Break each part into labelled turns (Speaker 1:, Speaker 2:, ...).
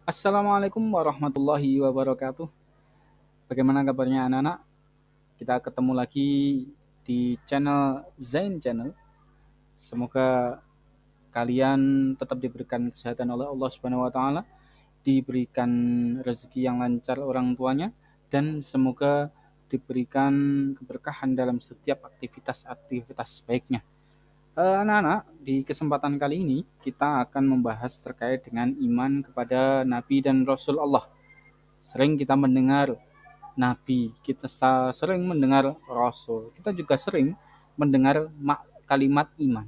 Speaker 1: Assalamualaikum warahmatullahi wabarakatuh. Bagaimana kabarnya anak-anak? Kita ketemu lagi di channel Zain Channel. Semoga kalian tetap diberikan kesehatan oleh Allah Subhanahu wa taala, diberikan rezeki yang lancar orang tuanya, dan semoga diberikan keberkahan dalam setiap aktivitas-aktivitas baiknya. Anak-anak, di kesempatan kali ini kita akan membahas terkait dengan iman kepada Nabi dan Rasul Allah. Sering kita mendengar nabi, kita sering mendengar rasul, kita juga sering mendengar kalimat iman.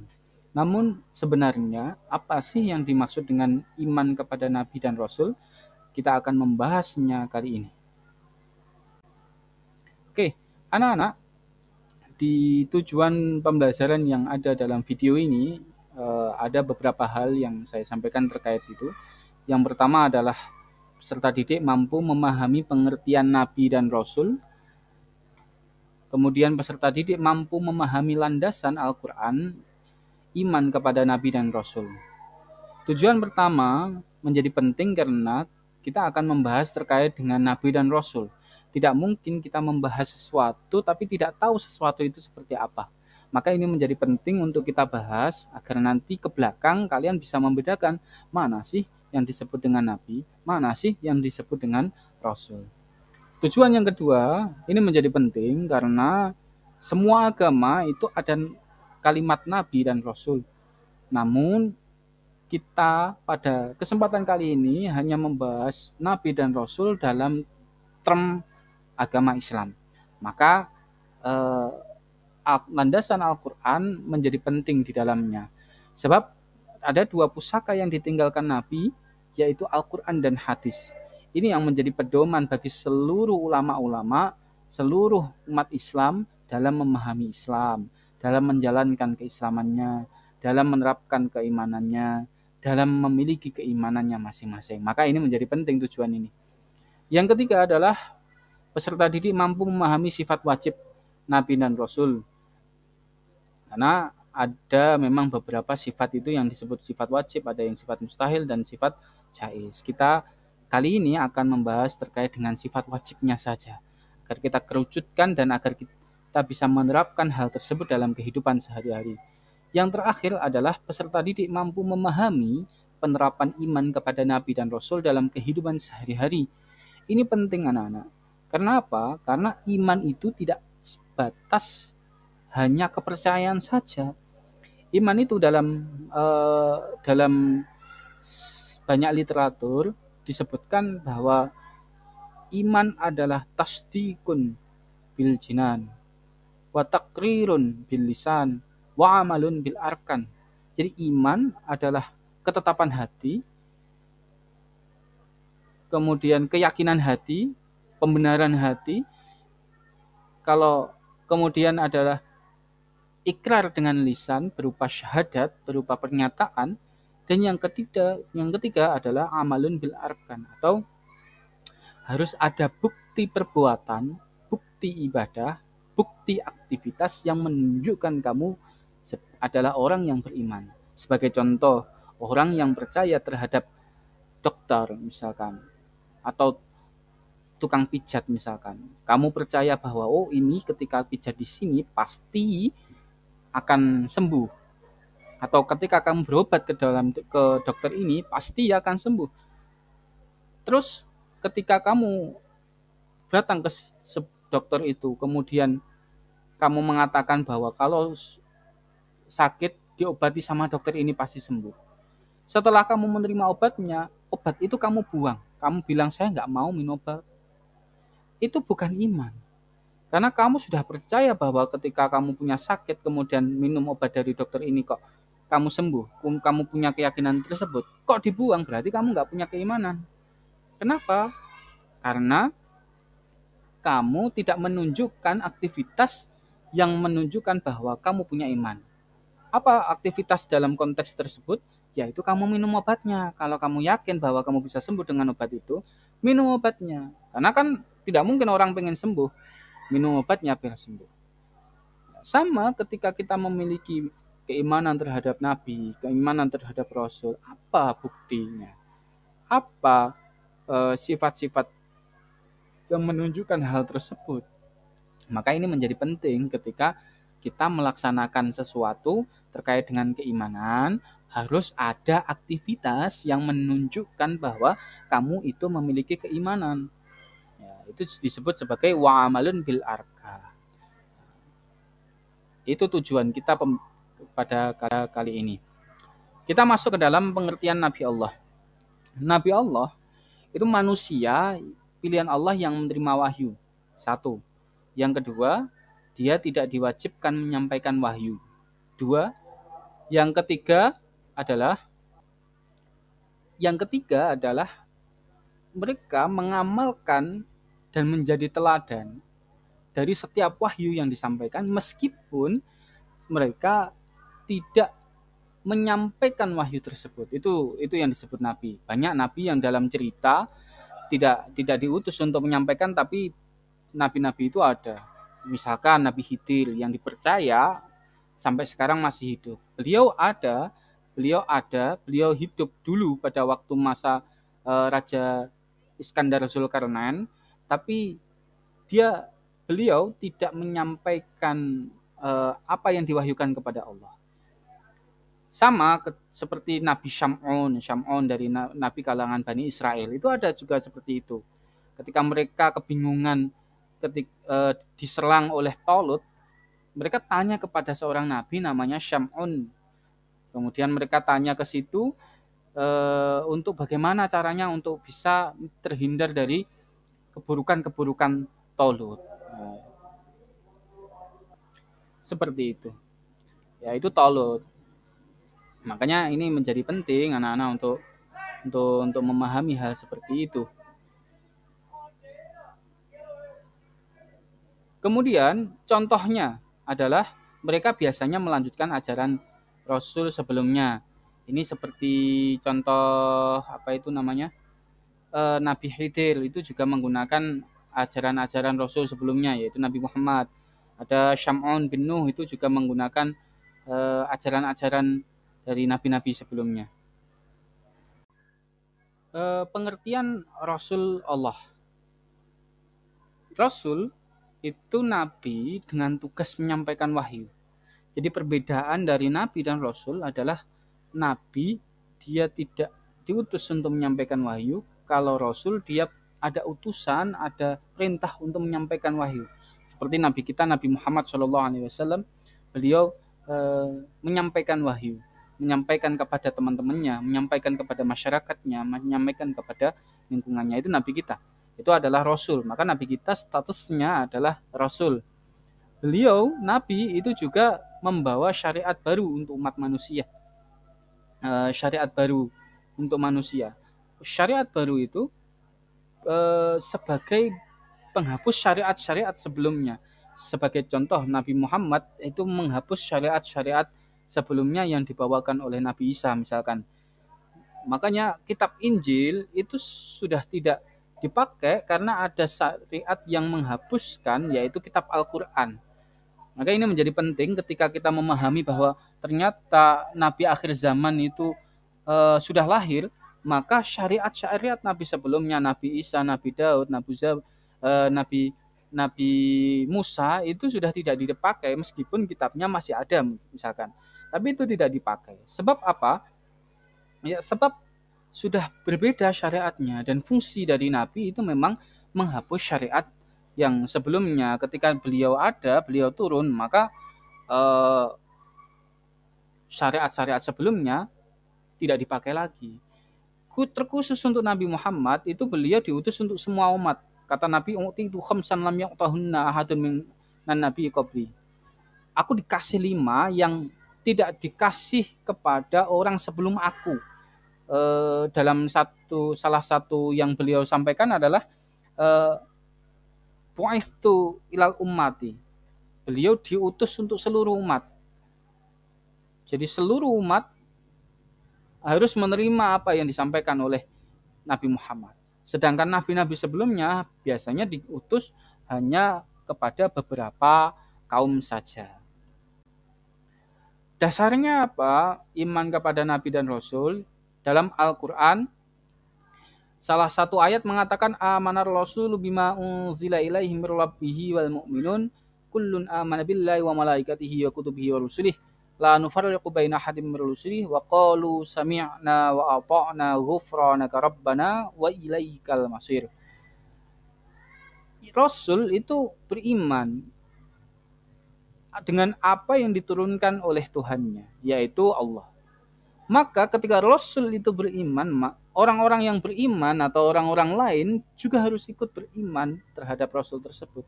Speaker 1: Namun sebenarnya apa sih yang dimaksud dengan iman kepada nabi dan rasul? Kita akan membahasnya kali ini. Oke, anak-anak, di tujuan pembelajaran yang ada dalam video ini ada beberapa hal yang saya sampaikan terkait itu. Yang pertama adalah peserta didik mampu memahami pengertian nabi dan rasul. Kemudian peserta didik mampu memahami landasan Al-Quran, iman kepada Nabi dan Rasul. Tujuan pertama menjadi penting karena kita akan membahas terkait dengan Nabi dan Rasul. Tidak mungkin kita membahas sesuatu tapi tidak tahu sesuatu itu seperti apa. Maka ini menjadi penting untuk kita bahas agar nanti ke belakang kalian bisa membedakan mana sih yang disebut dengan Nabi, mana sih yang disebut dengan Rasul. Tujuan yang kedua, ini menjadi penting karena semua agama itu ada kalimat Nabi dan Rasul. Namun kita pada kesempatan kali ini hanya membahas Nabi dan Rasul dalam term agama Islam. Maka eh, landasan Al-Quran menjadi penting di dalamnya. Sebab ada dua pusaka yang ditinggalkan Nabi, yaitu Al-Quran dan hadis. Ini yang menjadi pedoman bagi seluruh ulama-ulama, seluruh umat Islam dalam memahami Islam, dalam menjalankan keislamannya, dalam menerapkan keimanannya, dalam memiliki keimanannya masing-masing. Maka ini menjadi penting tujuan ini. Yang ketiga adalah peserta didik mampu memahami sifat wajib Nabi dan Rasul. Karena ada memang beberapa sifat itu yang disebut sifat wajib, ada yang sifat mustahil dan sifat jaiz. Kita kali ini akan membahas terkait dengan sifat wajibnya saja, agar kita kerucutkan dan agar kita bisa menerapkan hal tersebut dalam kehidupan sehari-hari. Yang terakhir adalah peserta didik mampu memahami penerapan iman kepada Nabi dan Rasul dalam kehidupan sehari-hari. Ini penting anak-anak. Kenapa? Karena iman itu tidak sebatas hanya kepercayaan saja. Iman itu dalam banyak literatur disebutkan bahwa iman adalah tasdikun bil jinan, wa takrirun bil lisan, wa amalun bil arkan. Jadi iman adalah ketetapan hati, kemudian keyakinan hati, pembenaran hati. Kalau kemudian adalah ikrar dengan lisan berupa syahadat, berupa pernyataan, dan yang ketiga adalah amalun bil arkan, atau harus ada bukti perbuatan, bukti ibadah, bukti aktivitas yang menunjukkan kamu adalah orang yang beriman. Sebagai contoh, orang yang percaya terhadap dokter misalkan, atau tukang pijat misalkan. Kamu percaya bahwa oh ini ketika pijat di sini pasti akan sembuh, atau ketika kamu berobat ke dokter ini pasti akan sembuh. Terus ketika kamu datang ke dokter itu, kemudian kamu mengatakan bahwa kalau sakit diobati sama dokter ini pasti sembuh. Setelah kamu menerima obatnya, obat itu kamu buang. Kamu bilang saya nggak mau minum obat. Itu bukan iman. Karena kamu sudah percaya bahwa ketika kamu punya sakit kemudian minum obat dari dokter ini kok kamu sembuh, kamu punya keyakinan tersebut, kok dibuang, berarti kamu nggak punya keimanan. Kenapa? Karena kamu tidak menunjukkan aktivitas yang menunjukkan bahwa kamu punya iman. Apa aktivitas dalam konteks tersebut? Yaitu kamu minum obatnya. Kalau kamu yakin bahwa kamu bisa sembuh dengan obat itu, minum obatnya. Karena kan tidak mungkin orang pengen sembuh, minum obatnya biar sembuh. Sama ketika kita memiliki keimanan terhadap Nabi, keimanan terhadap Rasul, apa buktinya? Apa sifat-sifat yang menunjukkan hal tersebut. Maka ini menjadi penting ketika kita melaksanakan sesuatu terkait dengan keimanan, harus ada aktivitas yang menunjukkan bahwa kamu itu memiliki keimanan. Ya, itu disebut sebagai wa'amalun bil arka. Itu tujuan kita pada kali ini. Kita masuk ke dalam pengertian Nabi Allah. Nabi Allah itu manusia pilihan Allah yang menerima wahyu. Satu. Yang kedua, dia tidak diwajibkan menyampaikan wahyu. Dua. Yang ketiga adalah mereka mengamalkan dan menjadi teladan dari setiap wahyu yang disampaikan meskipun mereka tidak menyampaikan wahyu tersebut. Itu yang disebut nabi. Banyak nabi yang dalam cerita tidak diutus untuk menyampaikan, tapi nabi-nabi itu ada. Misalkan Nabi Khidir yang dipercaya sampai sekarang masih hidup. Beliau hidup dulu pada waktu masa Raja Iskandar Zulkarnain, tapi beliau tidak menyampaikan apa yang diwahyukan kepada Allah. Sama seperti Nabi Syam'un dari Nabi kalangan Bani Israel, itu ada juga seperti itu. Ketika mereka kebingungan diserang oleh Talut, mereka tanya kepada seorang nabi namanya Syam'un. Kemudian mereka tanya ke situ untuk bagaimana caranya untuk bisa terhindar dari keburukan-keburukan Talut. Seperti itu. Ya, itu Talut. Makanya ini menjadi penting anak-anak untuk memahami hal seperti itu. Kemudian contohnya adalah mereka biasanya melanjutkan ajaran Rasul sebelumnya. Ini seperti contoh Nabi Khidir itu juga menggunakan ajaran-ajaran Rasul sebelumnya, yaitu Nabi Muhammad. Ada Syam'un bin Nuh itu juga menggunakan ajaran-ajaran dari nabi-nabi sebelumnya. Pengertian Rasul Allah. Rasul itu nabi dengan tugas menyampaikan wahyu. Jadi perbedaan dari nabi dan rasul adalah nabi dia tidak diutus untuk menyampaikan wahyu, kalau rasul dia ada utusan, ada perintah untuk menyampaikan wahyu. Seperti nabi kita Nabi Muhammad SAW, beliau menyampaikan wahyu, menyampaikan kepada teman-temannya, menyampaikan kepada masyarakatnya, menyampaikan kepada lingkungannya. Itu nabi kita. Itu adalah rasul. Maka nabi kita statusnya adalah rasul. Beliau nabi itu juga membawa syariat baru untuk umat manusia. Syariat baru untuk manusia. Syariat baru itu sebagai penghapus syariat-syariat sebelumnya. Sebagai contoh, Nabi Muhammad itu menghapus syariat-syariat sebelumnya yang dibawakan oleh Nabi Isa misalkan. Makanya kitab Injil itu sudah tidak dipakai karena ada syariat yang menghapuskan, yaitu kitab Al-Quran. Maka ini menjadi penting ketika kita memahami bahwa ternyata Nabi akhir zaman itu sudah lahir, maka syariat-syariat Nabi sebelumnya, Nabi Isa, Nabi Daud, Nabi Musa itu sudah tidak dipakai meskipun kitabnya masih ada misalkan. Tapi itu tidak dipakai. Sebab apa? Ya, sebab sudah berbeda syariatnya, dan fungsi dari Nabi itu memang menghapus syariat yang sebelumnya. Ketika beliau turun, maka syariat-syariat sebelumnya tidak dipakai lagi. Terkhusus untuk Nabi Muhammad itu beliau diutus untuk semua umat. Kata Nabi, "Utitu khamsan lam yu'tahunna ahadun minan nabi qabli." Aku dikasih 5 yang tidak dikasih kepada orang sebelum aku. Dalam salah satu yang beliau sampaikan adalah bu'istu ilal ummati. Beliau diutus untuk seluruh umat. Jadi seluruh umat harus menerima apa yang disampaikan oleh Nabi Muhammad. Sedangkan nabi-nabi sebelumnya biasanya diutus hanya kepada beberapa kaum saja. Dasarnya apa? Iman kepada nabi dan rasul. Dalam Al-Quran Salah satu ayat mengatakan amanar rasulu bima unzila ilaihi mir rabbihi wal mu'minun kullun amana billahi wa malaikatihi wa kutubihi wa rusulih la nufarriqu baina ahadin mir rusulih wa qalu sami'na wa ata'na ghufranaka rabbana wa ilaikal masir. Rasul itu beriman dengan apa yang diturunkan oleh Tuhannya, yaitu Allah. Maka ketika Rasul itu beriman, orang-orang yang beriman atau orang-orang lain juga harus ikut beriman terhadap Rasul tersebut.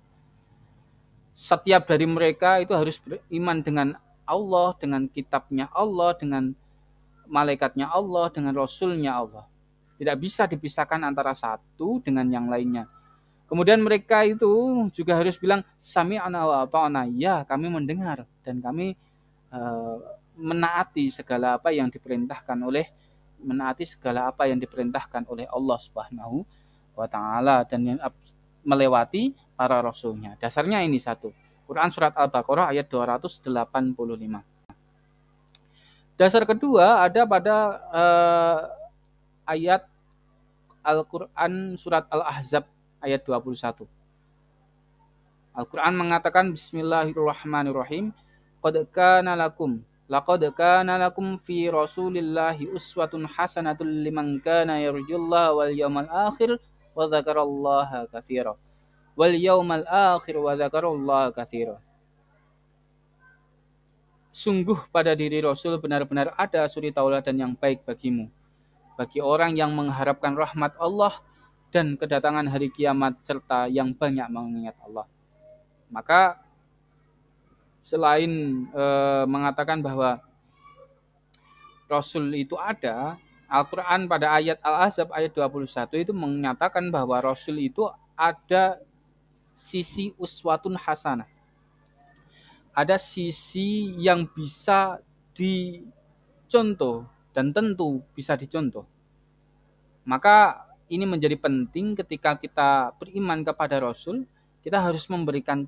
Speaker 1: Setiap dari mereka itu harus beriman dengan Allah, dengan kitabnya Allah, dengan malaikatnya Allah, dengan Rasulnya Allah. Tidak bisa dipisahkan antara satu dengan yang lainnya. Kemudian mereka itu juga harus bilang sami'na wa ata'na, ya kami mendengar dan kami menaati segala apa yang diperintahkan oleh Allah Subhanahu wa taala dan yang melewati para rasulnya. Dasarnya ini satu. Quran surat Al-Baqarah ayat 285. Dasar kedua ada pada ayat Al-Quran surat Al-Ahzab ayat 21. Al-Quran mengatakan Bismillahirrahmanirrahim. Laqad kana lakum fi Rasulillahi uswatun hasanatun liman kana yarjullaha wal yawmal akhir wa dzakarallaha katsira. Wal yawmal akhir wa dzakarallaha katsira. Sungguh pada diri Rasul benar-benar ada suri tauladan yang baik bagimu, bagi orang yang mengharapkan rahmat Allah dan kedatangan hari kiamat serta yang banyak mengingat Allah. Maka selain mengatakan bahwa Rasul itu ada, Al-Quran pada ayat Al-Ahzab ayat 21 itu menyatakan bahwa Rasul itu ada sisi uswatun hasanah. Ada sisi yang bisa dicontoh dan tentu bisa dicontoh. Maka ini menjadi penting ketika kita beriman kepada Rasul, kita harus memberikan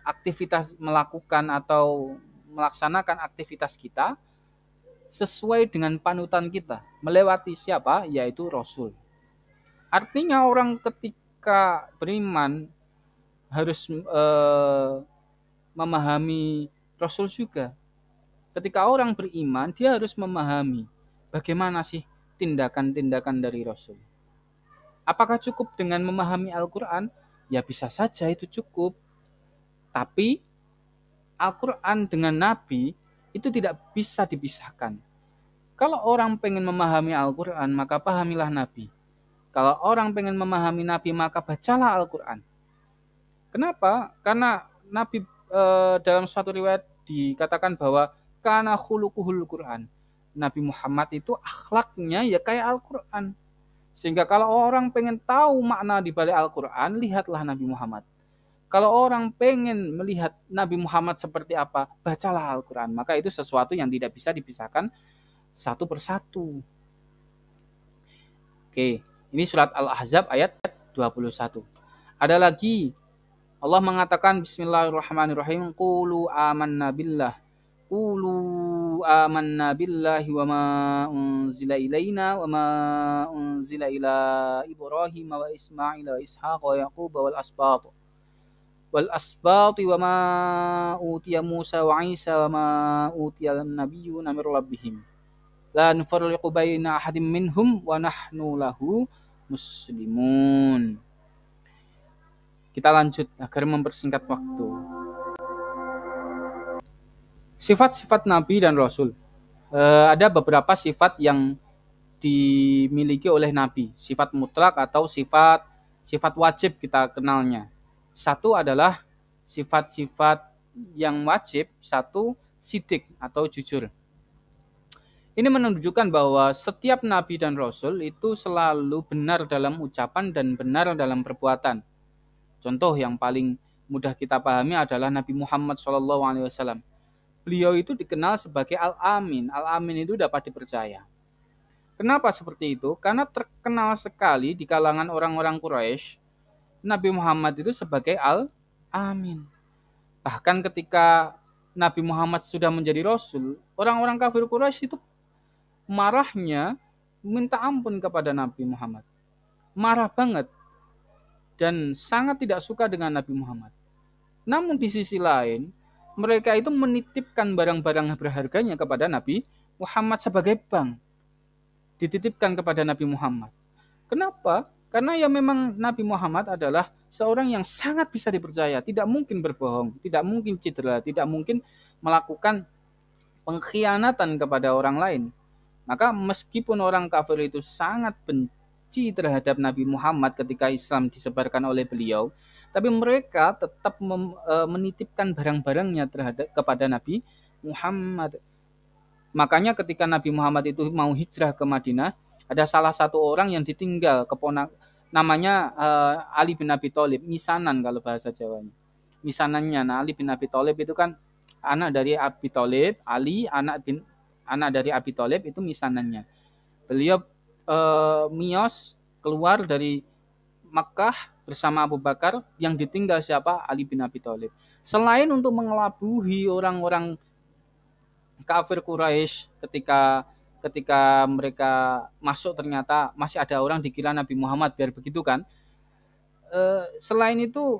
Speaker 1: aktivitas melakukan atau melaksanakan aktivitas kita sesuai dengan panutan kita, melewati siapa? Yaitu Rasul. Artinya orang ketika beriman harus memahami Rasul juga. Ketika orang beriman, dia harus memahami bagaimana sih tindakan-tindakan dari Rasul. Apakah cukup dengan memahami Al-Quran? Ya bisa saja itu cukup. Tapi Al-Quran dengan Nabi itu tidak bisa dipisahkan. Kalau orang pengen memahami Al-Quran, maka pahamilah Nabi. Kalau orang pengen memahami Nabi, maka bacalah Al-Quran. Kenapa? Karena Nabi dalam suatu riwayat dikatakan bahwa kana khuluquhul Quran. Nabi Muhammad itu akhlaknya ya kayak Al-Quran. Sehingga kalau orang pengen tahu makna di balik Al-Quran, lihatlah Nabi Muhammad. Kalau orang pengen melihat Nabi Muhammad seperti apa, bacalah Al-Quran. Maka itu sesuatu yang tidak bisa dipisahkan satu persatu. Oke, ini surat Al-Ahzab ayat 21. Ada lagi, Allah mengatakan Bismillahirrahmanirrahim. Qulu amanna billahi wa ma unzila ilaina wa ma unzila ila Ibrahim wa Ismail wa Ishaq wa Yaqub wal asbat wa ma utiya Musa wa Isa wa ma utiya an-nabiyyuna min rabbihim la nufarriqu baina ahadin minhum wa nahnu lahu muslimun. Kita lanjut agar mempersingkat waktu. Sifat-sifat Nabi dan Rasul. Ada beberapa sifat yang dimiliki oleh Nabi, sifat mutlak atau sifat wajib kita kenalnya. Satu adalah sifat-sifat yang wajib, satu sidik atau jujur. Ini menunjukkan bahwa setiap Nabi dan Rasul itu selalu benar dalam ucapan dan benar dalam perbuatan. Contoh yang paling mudah kita pahami adalah Nabi Muhammad SAW. Beliau itu dikenal sebagai Al-Amin. Al-Amin itu dapat dipercaya. Kenapa seperti itu? Karena terkenal sekali di kalangan orang-orang Quraisy Nabi Muhammad itu sebagai Al-Amin. Bahkan ketika Nabi Muhammad sudah menjadi Rasul, orang-orang kafir Quraisy itu marahnya minta ampun kepada Nabi Muhammad. Marah banget dan sangat tidak suka dengan Nabi Muhammad. Namun di sisi lain, mereka itu menitipkan barang-barang berharganya kepada Nabi Muhammad sebagai bank. Dititipkan kepada Nabi Muhammad. Kenapa? Karena ya memang Nabi Muhammad adalah seorang yang sangat bisa dipercaya, tidak mungkin berbohong, tidak mungkin cedera, tidak mungkin melakukan pengkhianatan kepada orang lain. Maka meskipun orang kafir itu sangat benci terhadap Nabi Muhammad ketika Islam disebarkan oleh beliau, tapi mereka tetap menitipkan barang-barangnya kepada Nabi Muhammad. Makanya ketika Nabi Muhammad itu mau hijrah ke Madinah, ada salah satu orang yang ditinggal, namanya Ali bin Abi Thalib, misanan kalau bahasa Jawanya. Misanannya, nah Ali bin Abi Thalib itu kan anak dari Abi Thalib, Ali anak dari Abi Thalib itu misanannya. Beliau miyos keluar dari Makkah bersama Abu Bakar, yang ditinggal siapa? Ali bin Abi Thalib. Selain untuk mengelabuhi orang-orang kafir Quraisy ketika mereka masuk ternyata masih ada orang dikira Nabi Muhammad, biar begitu kan. Selain itu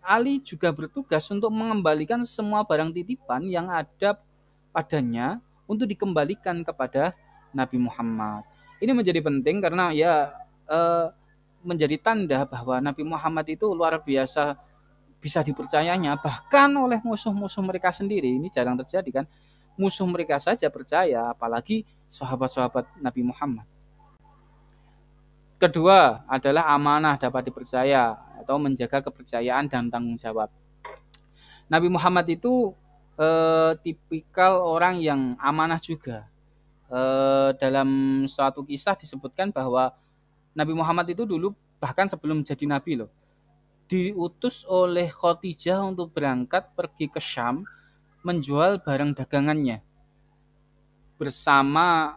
Speaker 1: Ali juga bertugas untuk mengembalikan semua barang titipan yang ada padanya untuk dikembalikan kepada Nabi Muhammad. Ini menjadi penting karena ya menjadi tanda bahwa Nabi Muhammad itu luar biasa bisa dipercayanya, bahkan oleh musuh-musuh mereka sendiri. Ini jarang terjadi kan, musuh mereka saja percaya, apalagi sahabat-sahabat Nabi Muhammad. Kedua adalah amanah dapat dipercaya atau menjaga kepercayaan dan tanggung jawab. Nabi Muhammad itu tipikal orang yang amanah juga. Dalam suatu kisah disebutkan bahwa Nabi Muhammad itu dulu bahkan sebelum jadi nabi loh, diutus oleh Khadijah untuk berangkat pergi ke Syam menjual barang dagangannya bersama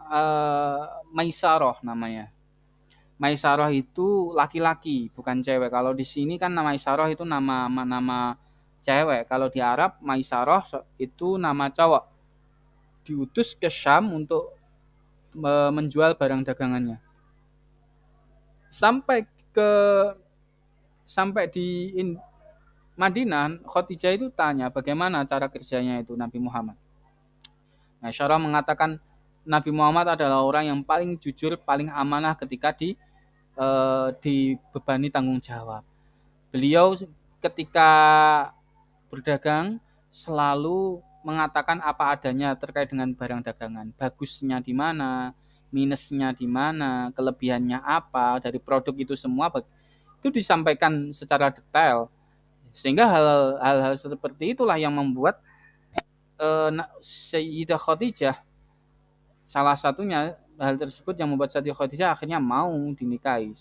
Speaker 1: Maisarah namanya. Maisarah itu laki-laki, bukan cewek. Kalau di sini kan nama Maisarah itu nama cewek. Kalau di Arab Maisarah itu nama cowok. Diutus ke Syam untuk menjual barang dagangannya. Sampai di Madinah, Khadijah itu tanya bagaimana cara kerjanya itu Nabi Muhammad. Maisarah mengatakan Nabi Muhammad adalah orang yang paling jujur, paling amanah ketika dibebani tanggung jawab. Beliau ketika berdagang selalu mengatakan apa adanya terkait dengan barang dagangan. Bagusnya di mana, minusnya di mana, kelebihannya apa dari produk itu semua itu disampaikan secara detail. Sehingga hal-hal seperti itulah yang membuat Sayyidah Khadijah, salah satunya hal tersebut yang membuat Sayyidah Khadijah akhirnya mau dinikahi.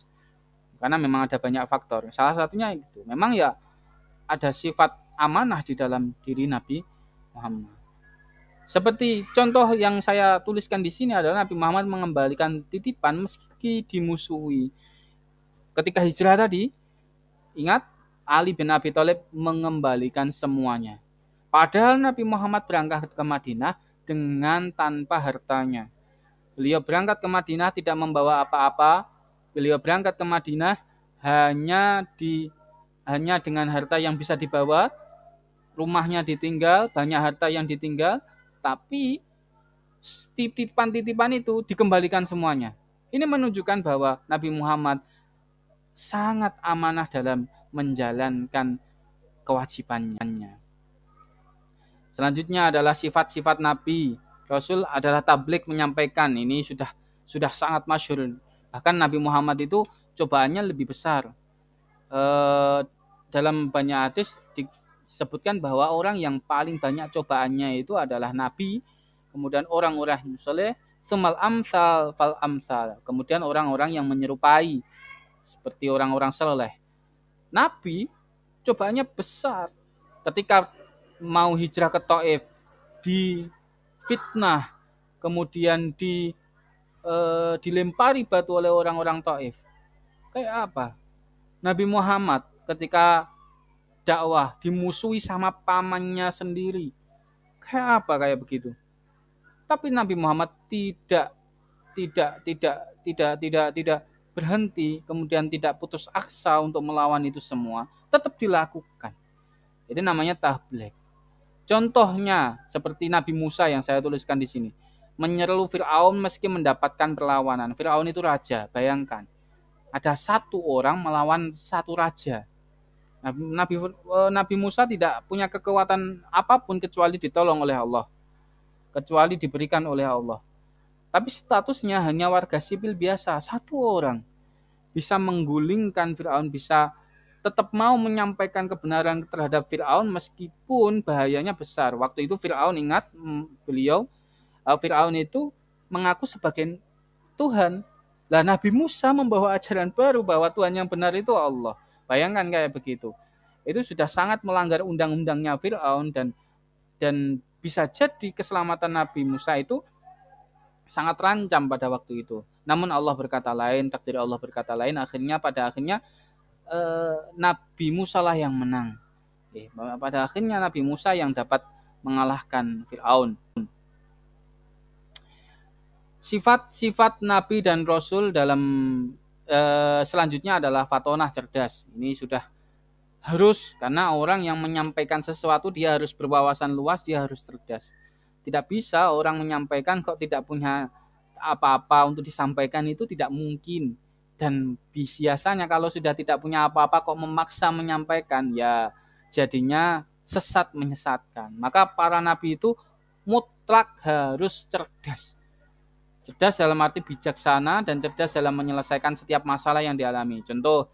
Speaker 1: Karena memang ada banyak faktor. Salah satunya itu memang ya ada sifat amanah di dalam diri Nabi Muhammad. Seperti contoh yang saya tuliskan di sini adalah Nabi Muhammad mengembalikan titipan meski dimusuhi. Ketika hijrah tadi, ingat Ali bin Abi Thalib mengembalikan semuanya. Padahal Nabi Muhammad berangkat ke Madinah dengan tanpa hartanya. Beliau berangkat ke Madinah tidak membawa apa-apa. Beliau berangkat ke Madinah hanya dengan harta yang bisa dibawa, rumahnya ditinggal, banyak harta yang ditinggal, tapi titipan-titipan itu dikembalikan semuanya. Ini menunjukkan bahwa Nabi Muhammad sangat amanah dalam menjalankan kewajibannya. Selanjutnya adalah sifat-sifat Nabi. Rasul adalah tabligh, menyampaikan. Ini sudah sangat masyhur. Bahkan Nabi Muhammad itu cobaannya lebih besar. Dalam banyak hadis disebutkan bahwa orang yang paling banyak cobaannya itu adalah Nabi, kemudian orang-orang soleh, sumal amsal fal amsal, kemudian orang-orang yang menyerupai seperti orang-orang soleh. Nabi cobaannya besar. Ketika mau hijrah ke Taif, di fitnah, kemudian dilempari batu oleh orang-orang Taif. Kayak apa? Nabi Muhammad ketika dakwah dimusuhi sama pamannya sendiri. Kayak apa kayak begitu? Tapi Nabi Muhammad tidak tidak berhenti, kemudian tidak putus asa untuk melawan itu semua, tetap dilakukan. Itu namanya tabligh. Contohnya seperti Nabi Musa yang saya tuliskan di sini. Menyeru Firaun meski mendapatkan perlawanan. Firaun itu raja, bayangkan. Ada satu orang melawan satu raja. Nabi Musa tidak punya kekuatan apapun kecuali ditolong oleh Allah, kecuali diberikan oleh Allah. Tapi statusnya hanya warga sipil biasa, satu orang bisa menggulingkan Firaun, bisa tetap mau menyampaikan kebenaran terhadap Firaun meskipun bahayanya besar. Waktu itu Firaun, ingat, Firaun itu mengaku sebagai Tuhan. Lah Nabi Musa membawa ajaran baru bahwa Tuhan yang benar itu Allah. Bayangkan kayak begitu. Itu sudah sangat melanggar undang-undangnya Firaun, dan bisa jadi keselamatan Nabi Musa itu sangat terancam pada waktu itu. Namun Allah berkata lain, takdir Allah berkata lain. Pada akhirnya Nabi Musa lah yang menang. Pada akhirnya Nabi Musa yang dapat mengalahkan Firaun. Sifat-sifat Nabi dan Rasul dalam selanjutnya adalah fatonah, cerdas. Ini sudah harus, karena orang yang menyampaikan sesuatu dia harus berwawasan luas, dia harus cerdas. Tidak bisa orang menyampaikan kok tidak punya apa-apa untuk disampaikan, itu tidak mungkin. Dan biasanya kalau sudah tidak punya apa-apa kok memaksa menyampaikan, ya jadinya sesat menyesatkan. Maka para nabi itu mutlak harus cerdas. Cerdas dalam arti bijaksana dan cerdas dalam menyelesaikan setiap masalah yang dialami. Contoh,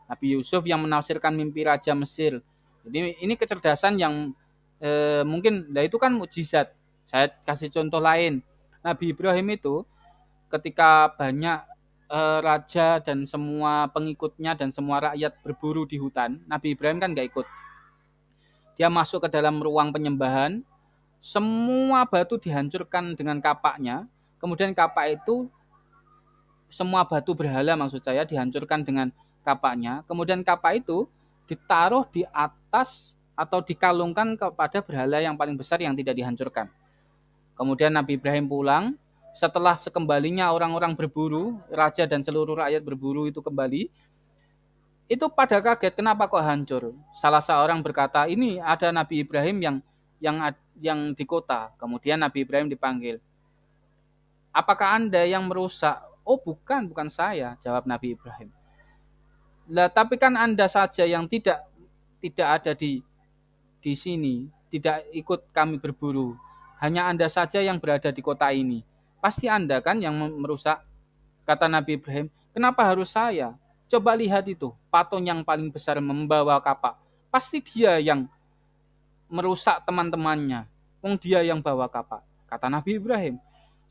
Speaker 1: Nabi Yusuf yang menafsirkan mimpi Raja Mesir. Jadi ini kecerdasan yang mungkin, itu kan mukjizat. Saya kasih contoh lain. Nabi Ibrahim itu ketika banyak raja dan semua pengikutnya dan semua rakyat berburu di hutan, Nabi Ibrahim kan gak ikut. Dia masuk ke dalam ruang penyembahan, semua batu dihancurkan dengan kapaknya, kemudian kapak itu, semua batu berhala maksud saya, dihancurkan dengan kapaknya, kemudian kapak itu ditaruh di atas atau dikalungkan kepada berhala yang paling besar yang tidak dihancurkan. Kemudian Nabi Ibrahim pulang, setelah sekembalinya orang-orang berburu, raja dan seluruh rakyat berburu itu kembali, itu pada kaget, kenapa kok hancur? Salah seorang berkata, ini ada Nabi Ibrahim yang di kota. Kemudian Nabi Ibrahim dipanggil. Apakah Anda yang merusak? Oh bukan saya, jawab Nabi Ibrahim. Lah tapi kan Anda saja yang tidak ada di sini, tidak ikut kami berburu. Hanya Anda saja yang berada di kota ini. Pasti Anda kan yang merusak. Kata Nabi Ibrahim, kenapa harus saya? Coba lihat itu, patung yang paling besar membawa kapak. Pasti dia yang merusak teman-temannya. Dia yang bawa kapak. Kata Nabi Ibrahim.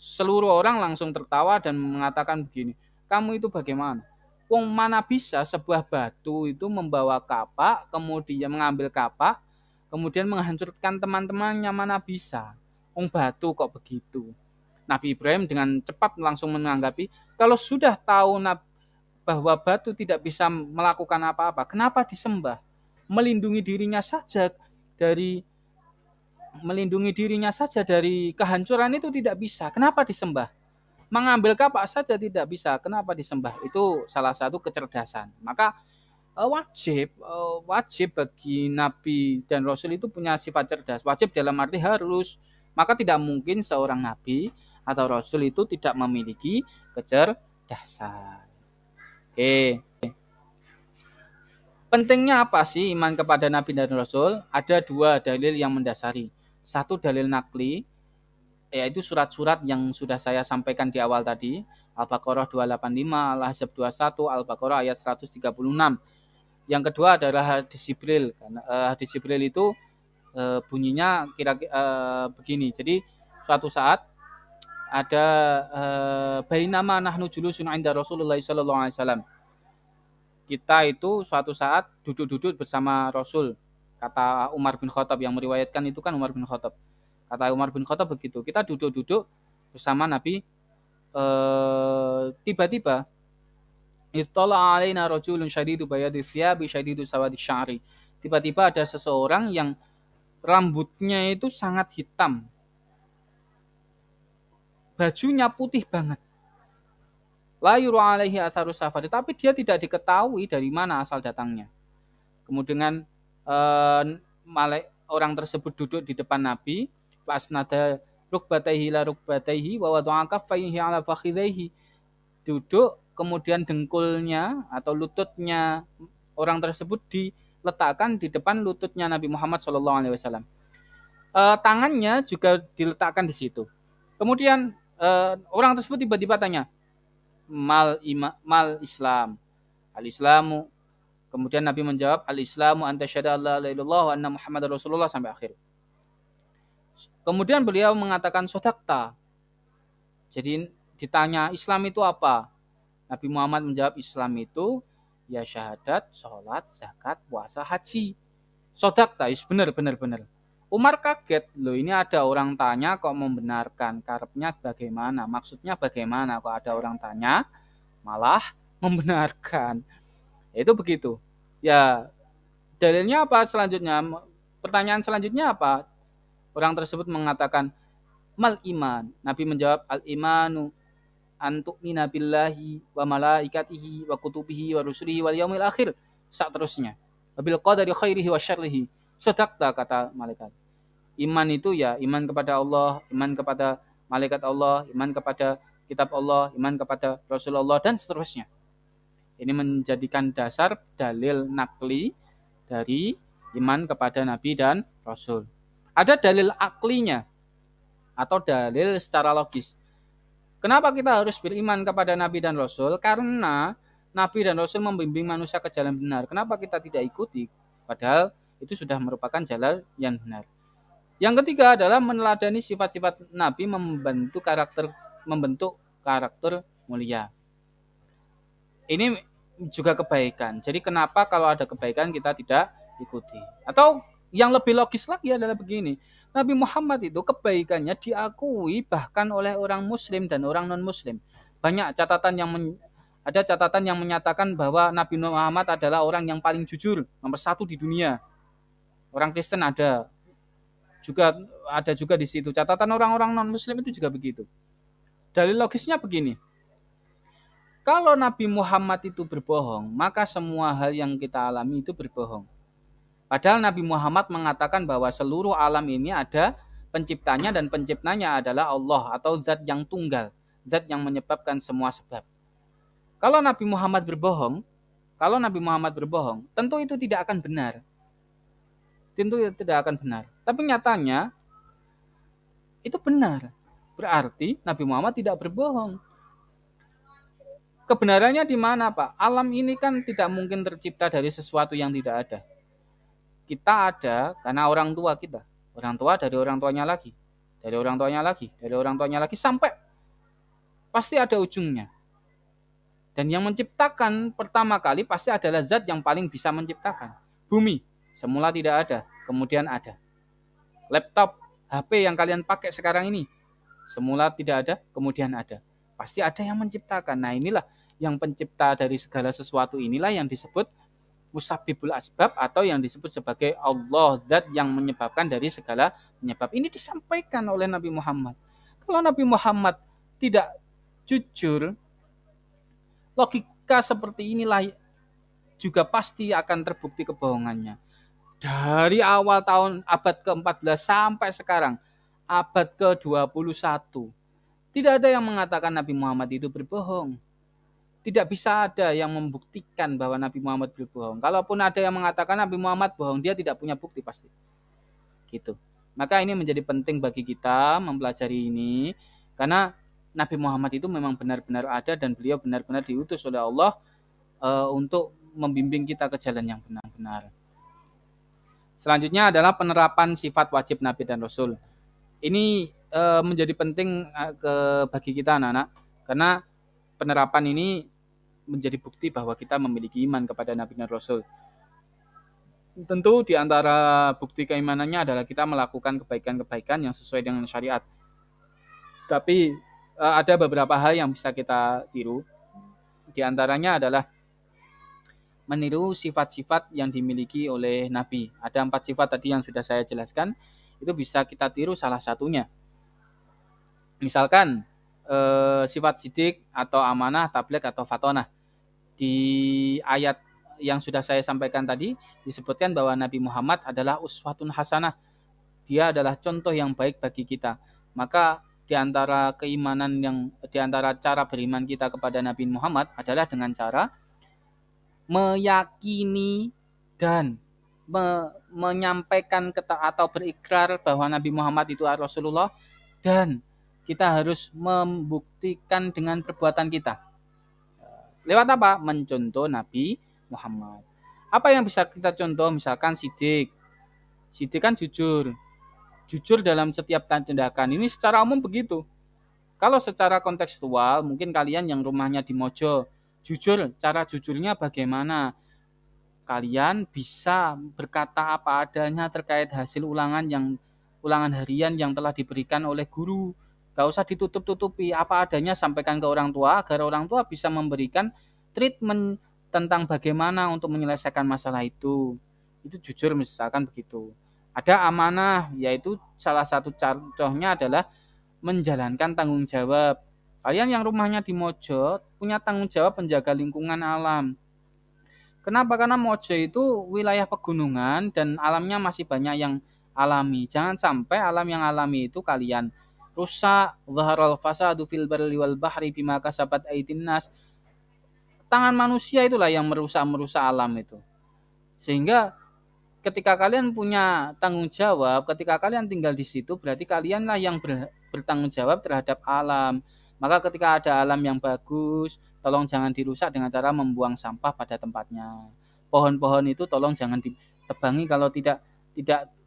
Speaker 1: Seluruh orang langsung tertawa dan mengatakan begini, kamu itu bagaimana? Mana bisa sebuah batu itu membawa kapak, kemudian mengambil kapak, kemudian menghancurkan teman-temannya, mana bisa? Batu kok begitu. Nabi Ibrahim dengan cepat langsung menanggapi, kalau sudah tahu bahwa batu tidak bisa melakukan apa-apa, kenapa disembah? Melindungi dirinya saja dari kehancuran itu tidak bisa. Kenapa disembah? Mengambil kapak saja tidak bisa. Kenapa disembah? Itu salah satu kecerdasan. Maka wajib bagi Nabi dan Rasul itu punya sifat cerdas. Wajib dalam arti harus. Maka tidak mungkin seorang Nabi atau Rasul itu tidak memiliki kecerdasan. Oke. Pentingnya apa sih iman kepada Nabi dan Rasul? Ada dua dalil yang mendasari. Satu dalil nakli, yaitu surat-surat yang sudah saya sampaikan di awal tadi. Al-Baqarah 285, Al-Ahzab 21, Al-Baqarah ayat 136. Yang kedua adalah hadis Jibril. Hadis Jibril itu bunyinya kira-kira begini. Jadi suatu saat ada bainama nahnu julusun 'inda Rasulullah sallallahu alaihi wasallam. Kita itu suatu saat duduk-duduk bersama Rasul. Kata Umar bin Khattab, yang meriwayatkan itu kan Umar bin Khattab. Kata Umar bin Khattab begitu. Kita duduk-duduk bersama Nabi, tiba-tiba ittala alaina rajulun syadidu bayadi thiyabi syadidu sawadi sya'ri. Tiba-tiba ada seseorang yang rambutnya itu sangat hitam. Bajunya putih banget. La yura alaihi atharus safar, tapi dia tidak diketahui dari mana asal datangnya. Kemudian orang tersebut duduk di depan Nabi, fasnada rukbataihi la rukbataihi wa wada'a kaffaihi ala fakhidaihi. Duduk, kemudian dengkulnya atau lututnya orang tersebut diletakkan di depan lututnya Nabi Muhammad SAW. Tangannya juga diletakkan di situ. Kemudian orang tersebut tiba-tiba tanya, mal Islam, al Islamu. Kemudian Nabi menjawab, al Islamu anta syahada la ilaha illallah wa anna Muhammadar Rasulullah, sampai akhir. Kemudian beliau mengatakan sodakta. Jadi ditanya Islam itu apa? Nabi Muhammad menjawab, Islam itu ya syahadat, sholat, zakat, puasa, haji. Sodakta, benar. Umar kaget, loh ini ada orang tanya kok membenarkan, karepnya bagaimana, maksudnya bagaimana kok ada orang tanya malah membenarkan. Itu begitu. Ya, dalilnya apa selanjutnya? Pertanyaan selanjutnya apa? Orang tersebut mengatakan mal iman. Nabi menjawab, al imanu antu'mina billahi wa malaikatihi wa kutubihi wa rusulihi wal yaumil akhir. Seterusnya. Wabil qadari khairihi wa syarrihi. Sadaqta, kata malaikat. Iman itu ya iman kepada Allah, iman kepada malaikat Allah, iman kepada kitab Allah, iman kepada Rasulullah, dan seterusnya. Ini menjadikan dasar dalil nakli dari iman kepada Nabi dan Rasul. Ada dalil aklinya atau dalil secara logis. Kenapa kita harus beriman kepada Nabi dan Rasul? Karena Nabi dan Rasul membimbing manusia ke jalan benar. Kenapa kita tidak ikuti? Padahal itu sudah merupakan jalan yang benar. Yang ketiga adalah meneladani sifat-sifat Nabi membentuk karakter mulia. Ini juga kebaikan. Jadi kenapa kalau ada kebaikan kita tidak ikuti? Atau yang lebih logis lagi adalah begini. Nabi Muhammad itu kebaikannya diakui bahkan oleh orang muslim dan orang non-muslim. Banyak ada catatan yang menyatakan bahwa Nabi Muhammad adalah orang yang paling jujur, nomor 1 di dunia. Orang Kristen ada juga di situ. Catatan orang-orang non-muslim itu juga begitu. Dalil logisnya begini. Kalau Nabi Muhammad itu berbohong, maka semua hal yang kita alami itu berbohong. Padahal Nabi Muhammad mengatakan bahwa seluruh alam ini ada penciptanya, dan penciptanya adalah Allah atau zat yang tunggal, zat yang menyebabkan semua sebab. Kalau Nabi Muhammad berbohong, tentu itu tidak akan benar. Tapi nyatanya itu benar. Berarti Nabi Muhammad tidak berbohong. Kebenarannya di mana, Pak? Alam ini kan tidak mungkin tercipta dari sesuatu yang tidak ada. Kita ada karena orang tua kita. Orang tua dari orang tuanya lagi. Dari orang tuanya lagi. Dari orang tuanya lagi. Sampai pasti ada ujungnya. Dan yang menciptakan pertama kali pasti adalah zat yang paling bisa menciptakan. Bumi. Semula tidak ada. Kemudian ada. Laptop, HP yang kalian pakai sekarang ini. Semula tidak ada. Kemudian ada. Pasti ada yang menciptakan. Nah, inilah yang pencipta dari segala sesuatu, inilah yang disebut musabbibul asbab atau yang disebut sebagai Allah, zat yang menyebabkan dari segala penyebab. Ini disampaikan oleh Nabi Muhammad. Kalau Nabi Muhammad tidak jujur, logika seperti inilah juga pasti akan terbukti kebohongannya. Dari awal tahun abad ke-14 sampai sekarang, abad ke-21, tidak ada yang mengatakan Nabi Muhammad itu berbohong. Tidak bisa ada yang membuktikan bahwa Nabi Muhammad berbohong. Kalaupun ada yang mengatakan Nabi Muhammad bohong, dia tidak punya bukti pasti. Gitu. Maka ini menjadi penting bagi kita mempelajari ini, karena Nabi Muhammad itu memang benar-benar ada dan beliau benar-benar diutus oleh Allah untuk membimbing kita ke jalan yang benar-benar. Selanjutnya adalah penerapan sifat wajib Nabi dan Rasul. Ini menjadi penting bagi kita anak-anak, karena penerapan ini menjadi bukti bahwa kita memiliki iman kepada Nabi dan Rasul. Tentu di antara bukti keimanannya adalah kita melakukan kebaikan-kebaikan yang sesuai dengan syariat. Tapi ada beberapa hal yang bisa kita tiru. Di antaranya adalah meniru sifat-sifat yang dimiliki oleh Nabi. Ada 4 sifat tadi yang sudah saya jelaskan. Itu bisa kita tiru salah satunya. Misalkan sifat sidik atau amanah, tabligh atau fatonah. Di ayat yang sudah saya sampaikan tadi disebutkan bahwa Nabi Muhammad adalah uswatun hasanah. Dia adalah contoh yang baik bagi kita. Maka di antara cara beriman kita kepada Nabi Muhammad adalah dengan cara meyakini dan menyampaikan atau berikrar bahwa Nabi Muhammad itu Rasulullah, dan kita harus membuktikan dengan perbuatan kita. Lewat apa? Mencontoh Nabi Muhammad. Apa yang bisa kita contoh? Misalkan sidik. Sidik kan jujur. Jujur dalam setiap tindakan. Ini secara umum begitu. Kalau secara kontekstual, mungkin kalian yang rumahnya di Mojo, jujur, cara jujurnya bagaimana? Kalian bisa berkata apa adanya terkait hasil ulangan harian yang telah diberikan oleh guru. Gak usah ditutup-tutupi, apa adanya sampaikan ke orang tua agar orang tua bisa memberikan treatment tentang bagaimana untuk menyelesaikan masalah itu. Itu jujur misalkan begitu. Ada amanah, yaitu salah satu contohnya adalah menjalankan tanggung jawab. Kalian yang rumahnya di Mojo punya tanggung jawab menjaga lingkungan alam. Kenapa? Karena Mojo itu wilayah pegunungan dan alamnya masih banyak yang alami. Jangan sampai alam yang alami itu kalian rusak. Zaharal fasadu fil barri wal bahri bima kasabat aydin nas. Tangan manusia itulah yang merusak alam itu. Sehingga ketika kalian punya tanggung jawab, ketika kalian tinggal di situ, berarti kalianlah yang bertanggung jawab terhadap alam. Maka ketika ada alam yang bagus, tolong jangan dirusak dengan cara membuang sampah pada tempatnya. Pohon-pohon itu tolong jangan ditebangi kalau tidak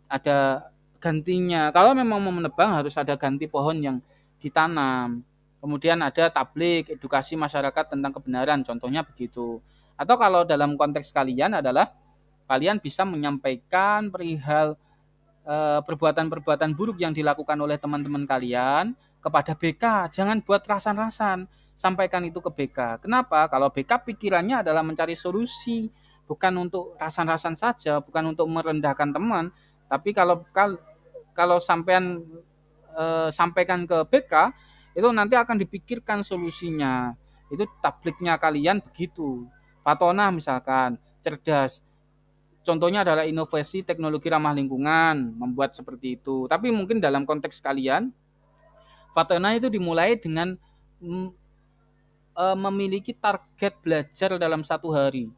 Speaker 1: ada gantinya. Kalau memang mau menebang harus ada ganti pohon yang ditanam. Kemudian ada tabligh, edukasi masyarakat tentang kebenaran, contohnya begitu. Atau kalau dalam konteks kalian adalah kalian bisa menyampaikan perihal perbuatan-perbuatan buruk yang dilakukan oleh teman-teman kalian kepada BK. Jangan buat rasan-rasan, sampaikan itu ke BK. Kenapa? Kalau BK pikirannya adalah mencari solusi, bukan untuk rasan-rasan saja, bukan untuk merendahkan teman. Tapi kalau sampean sampaikan ke BK, itu nanti akan dipikirkan solusinya. Itu tablighnya kalian begitu. Fatonah misalkan, cerdas. Contohnya adalah inovasi teknologi ramah lingkungan, membuat seperti itu. Tapi mungkin dalam konteks kalian, Fatona itu dimulai dengan memiliki target belajar dalam satu hari.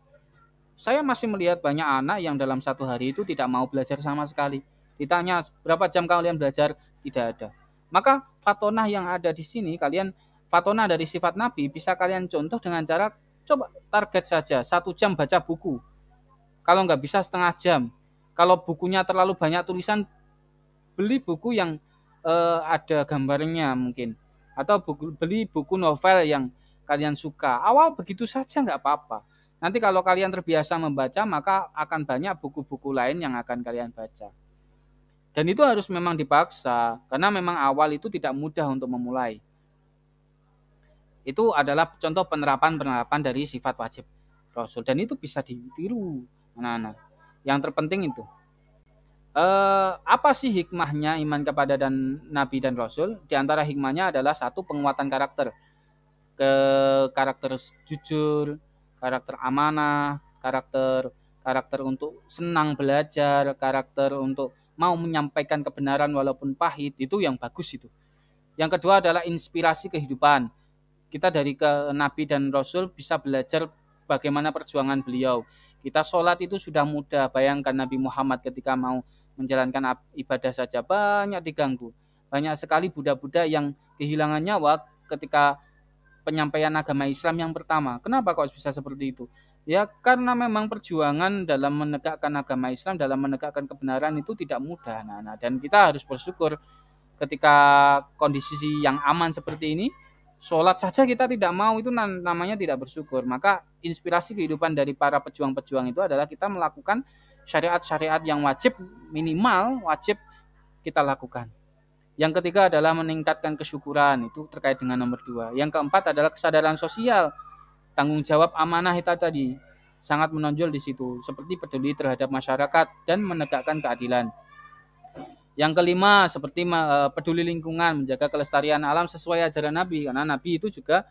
Speaker 1: Saya masih melihat banyak anak yang dalam satu hari itu tidak mau belajar sama sekali. Ditanya berapa jam kalian belajar, tidak ada. Maka Fatona yang ada di sini, Fatona dari sifat Nabi bisa kalian contoh dengan cara coba target saja 1 jam baca buku. Kalau nggak bisa setengah jam. Kalau bukunya terlalu banyak tulisan, beli buku yang ada gambarnya mungkin. Atau beli buku novel yang kalian suka. Awal begitu saja nggak apa-apa. Nanti kalau kalian terbiasa membaca, maka akan banyak buku-buku lain yang akan kalian baca. Dan itu harus memang dipaksa, karena memang awal itu tidak mudah untuk memulai. Itu adalah contoh penerapan dari sifat wajib Rasul. Dan itu bisa ditiru anak-anak. Yang terpenting itu apa sih hikmahnya iman kepada Nabi dan Rasul? Di antara hikmahnya adalah satu, penguatan karakter, karakter jujur, karakter amanah, karakter untuk senang belajar, karakter untuk mau menyampaikan kebenaran walaupun pahit. Itu yang bagus itu. Yang kedua adalah inspirasi kehidupan. Kita dari Nabi dan Rasul bisa belajar bagaimana perjuangan beliau. Kita sholat itu sudah mudah. Bayangkan Nabi Muhammad ketika mau menjalankan ibadah saja banyak diganggu. Banyak sekali budak-budak yang kehilangan nyawa ketika penyampaian agama Islam yang pertama. Kenapa kok bisa seperti itu? Ya karena memang perjuangan dalam menegakkan agama Islam, dalam menegakkan kebenaran itu tidak mudah. Dan kita harus bersyukur ketika kondisi yang aman seperti ini. Sholat saja kita tidak mau, itu namanya tidak bersyukur. Maka inspirasi kehidupan dari para pejuang-pejuang itu adalah kita melakukan syariat-syariat yang minimal wajib kita lakukan. Yang ketiga adalah meningkatkan kesyukuran, itu terkait dengan nomor 2. Yang keempat adalah kesadaran sosial, tanggung jawab amanah itu tadi sangat menonjol di situ, seperti peduli terhadap masyarakat dan menegakkan keadilan. Yang kelima, seperti peduli lingkungan, menjaga kelestarian alam sesuai ajaran Nabi, karena Nabi itu juga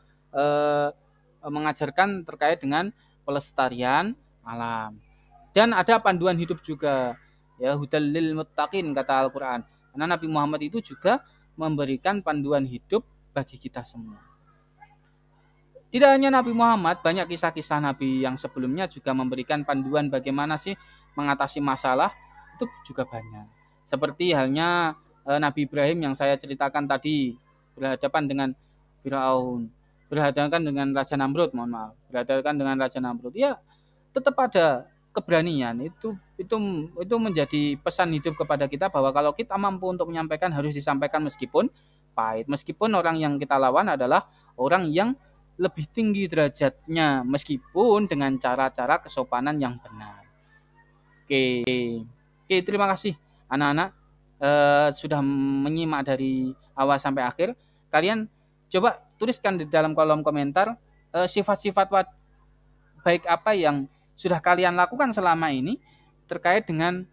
Speaker 1: mengajarkan terkait dengan pelestarian alam. Dan ada panduan hidup juga, ya, hudal lil muttaqin kata Al-Qur'an. Karena Nabi Muhammad itu juga memberikan panduan hidup bagi kita semua. Tidak hanya Nabi Muhammad, banyak kisah-kisah Nabi yang sebelumnya juga memberikan panduan bagaimana sih mengatasi masalah, itu juga banyak. Seperti halnya Nabi Ibrahim yang saya ceritakan tadi, berhadapan dengan Firaun, berhadapan dengan Raja Namrud, mohon maaf, berhadapan dengan Raja Namrud. Ya, tetap ada keberanian. Itu menjadi pesan hidup kepada kita bahwa kalau kita mampu untuk menyampaikan, harus disampaikan meskipun pahit, meskipun orang yang kita lawan adalah orang yang lebih tinggi derajatnya, meskipun dengan cara-cara kesopanan yang benar. Oke, oke, terima kasih anak-anak sudah menyimak dari awal sampai akhir. Kalian coba tuliskan di dalam kolom komentar sifat-sifat baik apa yang sudah kalian lakukan selama ini terkait dengan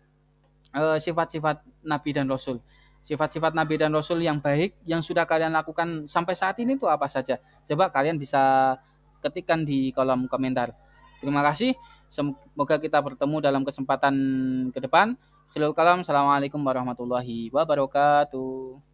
Speaker 1: sifat-sifat Nabi dan Rasul. Sifat-sifat Nabi dan Rasul yang baik yang sudah kalian lakukan sampai saat ini itu apa saja? Coba kalian bisa ketikkan di kolom komentar. Terima kasih. Semoga kita bertemu dalam kesempatan ke depan. Khilul kalam. Assalamualaikum warahmatullahi wabarakatuh.